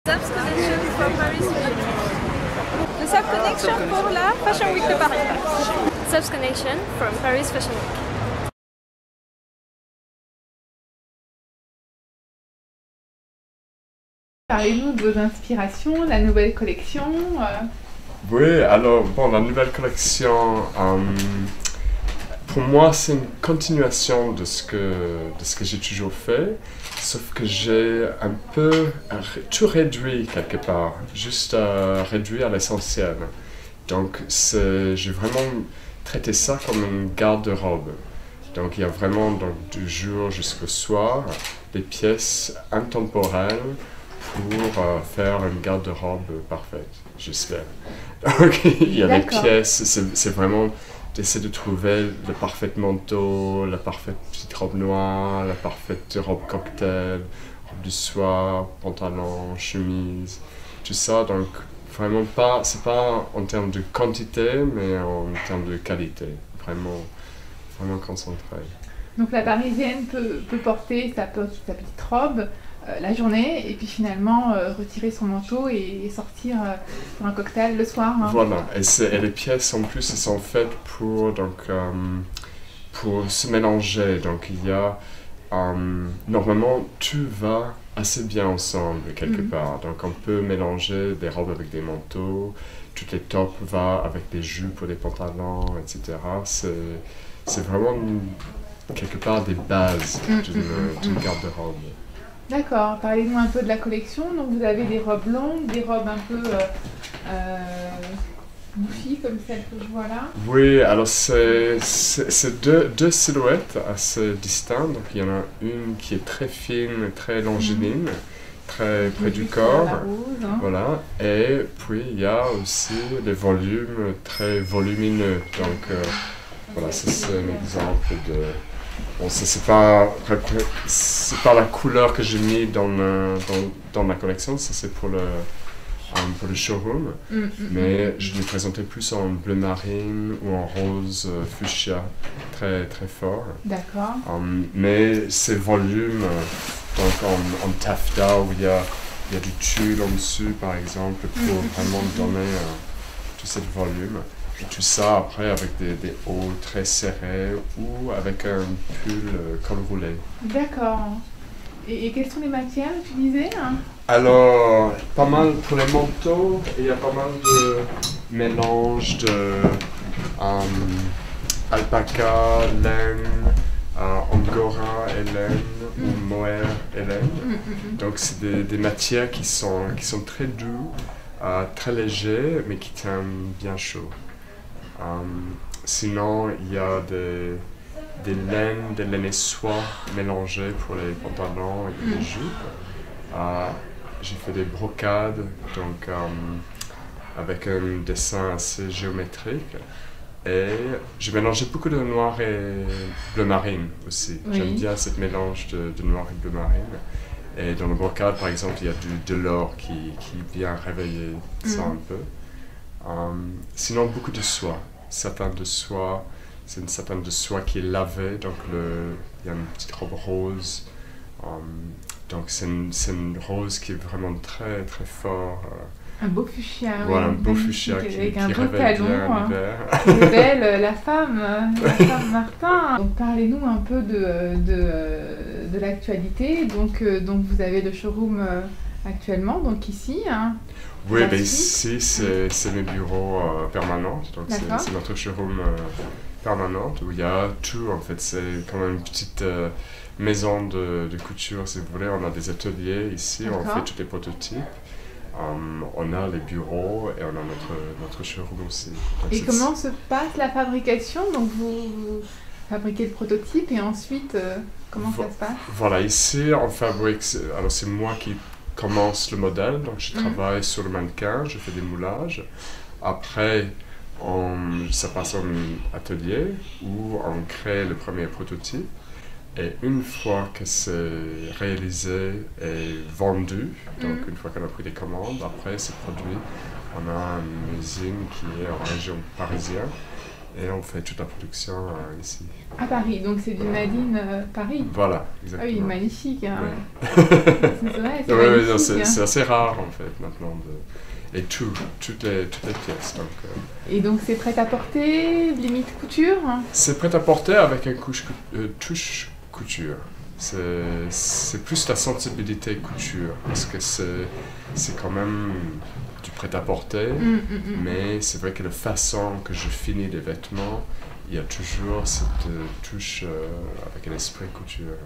Subs Connection for Paris Fashion Week. Le Sub Connection pour la Fashion Week de Paris. Subs Connection from Paris Fashion Week. Parlez-nous de vos inspirations, la nouvelle collection. Oui, alors, bon, la nouvelle collection, pour moi, c'est une continuation de ce que j'ai toujours fait, sauf que j'ai un peu tout réduit quelque part, juste réduit à l'essentiel. Donc, j'ai vraiment traité ça comme une garde-robe. Donc, il y a vraiment du jour jusqu'au soir des pièces intemporelles pour faire une garde-robe parfaite, j'espère. Donc, il y a des pièces, c'est vraiment d'essayer de trouver le parfait manteau, la parfaite petite robe noire, la parfaite robe cocktail, robe du soir, pantalon, chemise, tout ça. Donc, vraiment pas, c'est pas en termes de quantité, mais en termes de qualité. Vraiment, vraiment concentré. Donc la Parisienne peut porter sa petite robe la journée et puis finalement retirer son manteau et sortir pour un cocktail le soir. Hein. Voilà, et les pièces en plus elles sont faites pour se mélanger. Donc il y a normalement tout va assez bien ensemble quelque part. Donc on peut mélanger des robes avec des manteaux, toutes les tops vont avec des jupes ou des pantalons, etc. C'est vraiment quelque part des bases d'une garde-robe. D'accord, parlez-nous un peu de la collection. Donc vous avez des robes longues, des robes un peu bouffies comme celle que je vois là. Oui, alors c'est deux silhouettes assez distinctes. Donc il y en a une qui est très fine, très longiligne, très près du corps. La rose, hein. Voilà, et puis il y a aussi les volumes très volumineux. Donc voilà, ça c'est un exemple de... Bon, c'est pas la couleur que j'ai mis dans la collection, ça c'est pour le showroom, mais je l'ai présenté plus en bleu marine ou en rose fuchsia, très très fort. D'accord. Mais ces volumes, donc en taffetas où il y a du tulle en dessus par exemple, pour vraiment donner tout ce volume. Et tout ça après avec des hauts très serrés ou avec un pull col roulé. D'accord. Et quelles sont les matières utilisées hein? Alors, pas mal pour les manteaux, il y a pas mal de mélange de alpaca, laine, angora et laine ou mohair et laine. Donc c'est des matières qui sont très douces, très légers mais qui tiennent bien chaud. Sinon, il y a des laines et soie mélangées pour les pantalons et les jupes. J'ai fait des brocades, donc avec un dessin assez géométrique. Et j'ai mélangé beaucoup de noir et bleu marine aussi. Oui. J'aime bien ce mélange de noir et bleu marine. Et dans le brocade, par exemple, il y a de l'or qui vient réveiller ça un peu. Sinon, beaucoup de soie. Satin de soie, c'est une satin de soie qui est lavée, donc il y a une petite robe rose. Donc c'est une rose qui est vraiment très très fort. Un beau fuchsia, voilà, un beau fuchsia qui réveille bien l'hiver. Qui révèle la femme Martin. Donc parlez-nous un peu de l'actualité. Donc vous avez le showroom actuellement, donc ici. Hein. Oui, ben ici c'est mes bureaux permanents, donc c'est notre showroom permanente où il y a tout en fait, c'est comme une petite maison de couture si vous voulez, on a des ateliers ici, on fait tous les prototypes, on a les bureaux et on a notre showroom aussi. Donc et comment se passe la fabrication? Donc vous fabriquez le prototype et ensuite comment ça se passe? Voilà, ici on fabrique, alors c'est moi qui commence le modèle, donc je travaille sur le mannequin, je fais des moulages. Après, ça passe en atelier où on crée le premier prototype. Et une fois que c'est réalisé et vendu, donc une fois qu'on a pris des commandes, après c'est produit. On a une usine qui est en région parisienne Et on fait toute la production ici. À Paris, donc c'est du Made in Paris. Voilà, Ah exactement. oui, magnifique. Hein. Oui. C'est vrai, c'est Ouais, magnifique. non, c'est Hein. c'est assez rare en fait maintenant. Et toutes les pièces. Donc, Et donc c'est prêt à porter, limite couture. Hein. c'est prêt à porter avec un touche couture. C'est plus la sensibilité couture parce que c'est quand même du prêt-à-porter, mais c'est vrai que la façon que je finis les vêtements, il y a toujours cette touche avec un esprit couture.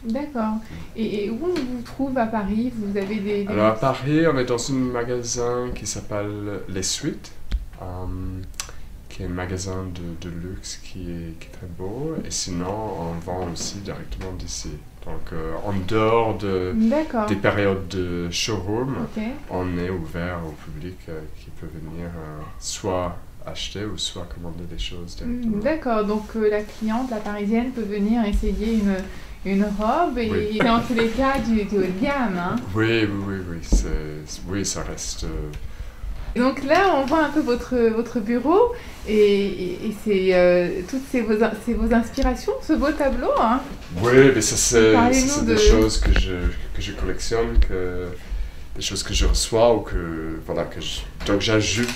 D'accord. Et où on vous trouve à Paris? Vous avez des... Alors à Paris, on est dans un magasin qui s'appelle Les Suites, qui est un magasin de luxe qui est très beau. Et sinon, on vend aussi directement d'ici. Donc en dehors D'accord. des périodes de showroom, Ok. on est ouvert au public qui peut venir soit acheter ou soit commander des choses directement. D'accord, donc la cliente, la parisienne, peut venir essayer une robe et Oui. c'est en tous les cas du haut de gamme. Hein. Oui, oui, ça reste... Donc là, on voit un peu votre bureau et c'est toutes vos inspirations, ce beau tableau. Hein. Oui, mais ça c'est Parlez-nous des de- choses que je collectionne, des choses que je reçois ou que voilà donc j'ajoute.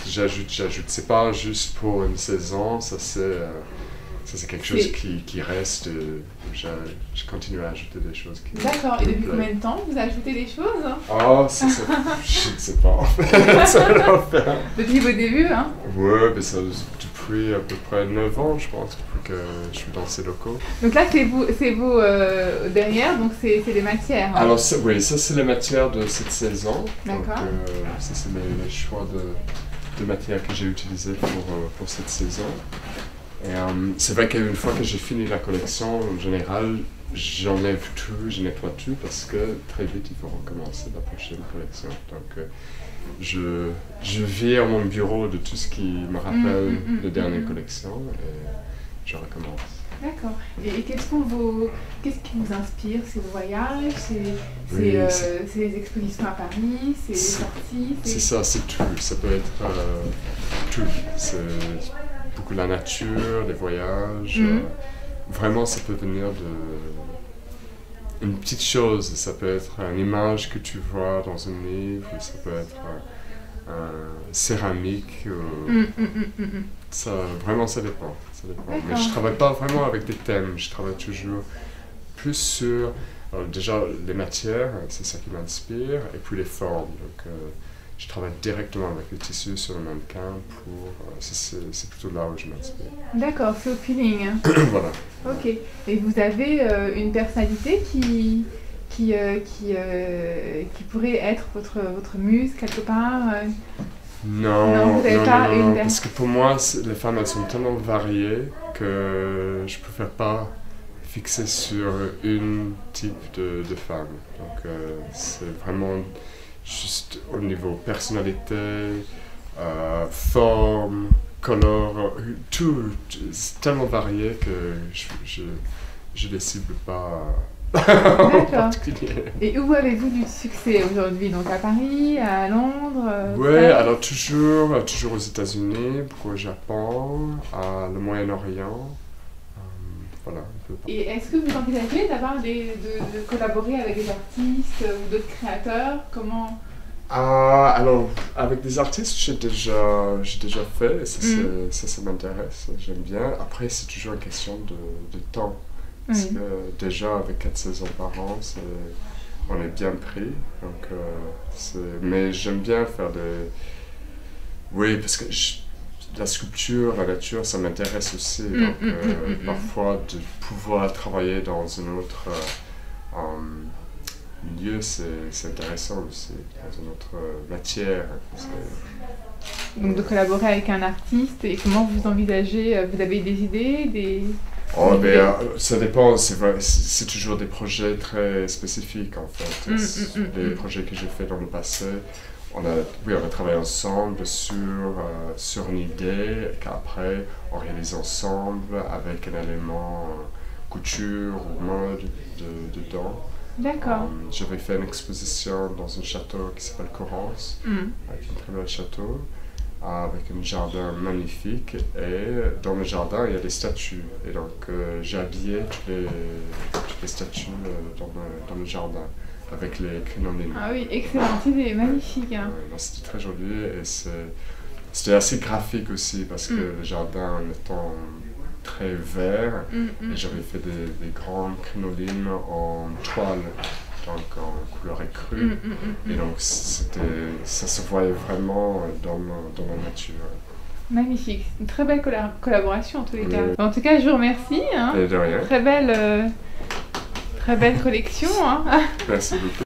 C'est pas juste pour une saison, ça c'est quelque chose qui reste. Je continue à ajouter des choses. D'accord, et me depuis plaisent. combien de temps vous ajoutez des choses? Oh, je ne sais pas en fait. Ça va faire. Depuis vos débuts, hein? Ouais, mais ça depuis à peu près 9 ans, je pense, depuis que je suis dans ces locaux. Donc là, c'est vous derrière, donc c'est les matières. Hein. Alors, oui, ça c'est les matières de cette saison. D'accord. Donc, ça c'est les choix de matières que j'ai utilisées pour cette saison. Et c'est vrai qu'une fois que j'ai fini la collection, en général, j'enlève tout, je nettoie tout parce que très vite il faut recommencer la prochaine collection. Donc, je vire mon bureau de tout ce qui me rappelle de dernière collection et je recommence. D'accord. Et qu'est-ce qui vous inspire? C'est le voyage, Oui, c'est les expositions à Paris, c'est les sorties. C'est ça, c'est tout. Ça peut être tout. C'est beaucoup la nature, les voyages. Vraiment, ça peut venir une petite chose. Ça peut être une image que tu vois dans un livre, ça peut être céramique. Ça, vraiment, ça dépend. Mais je travaille pas vraiment avec des thèmes. Je travaille toujours plus sur déjà les matières, c'est ça qui m'inspire, et puis les formes. Donc, je travaille directement avec le tissu sur le mannequin c'est plutôt là où je m'inspire. D'accord, c'est au feeling. Hein. Voilà. Ok. Et vous avez une personnalité qui pourrait être votre muse quelque part Non, vous avez pas une parce que pour moi, les femmes, elles sont tellement variées que je préfère pas fixer sur une type de femme. Donc, c'est vraiment juste au niveau personnalité, forme, couleur, tout. C'est tellement varié que je les cible pas en particulier. Et où avez-vous du succès aujourd'hui? Donc à Paris, à Londres Oui, alors toujours aux États-Unis, beaucoup au Japon, le Moyen-Orient. Voilà, un peu partout. Et est-ce que vous envisagez de collaborer avec des artistes ou d'autres créateurs? Comment? Alors, avec des artistes, j'ai déjà fait, et ça m'intéresse, j'aime bien. Après, c'est toujours une question de temps. Parce que déjà, avec 4 saisons par an, on est bien pris. Donc, mais j'aime bien faire des... Oui, parce que la sculpture, la nature, ça m'intéresse aussi. Donc, parfois, de pouvoir travailler dans un autre milieu, c'est intéressant aussi, dans une autre matière. Donc, de collaborer avec un artiste, et comment vous envisagez? Vous avez des idées, ça dépend, c'est toujours des projets très spécifiques en fait. Les projets que j'ai fait dans le passé, on a travaillé ensemble sur une idée qu'après on réalise ensemble avec un élément couture ou mode dedans. D'accord. J'avais fait une exposition dans un château qui s'appelle Corrance, avec un très bel château. avec un jardin magnifique. Et dans le jardin, il y a des statues. Et donc, j'ai habillé toutes les statues dans le jardin avec les crinolines. Ah oui, excellente idée, magnifique. Hein. C'était très joli et c'était assez graphique aussi parce que le jardin étant très vert et j'avais fait des grandes crinolines en toile, donc en couleur écrue. Et donc ça se voyait vraiment dans la nature. Magnifique, une très belle collaboration en tous les cas. En tout cas, je vous remercie. Hein. Et de rien. Très belle collection. Hein. Merci beaucoup.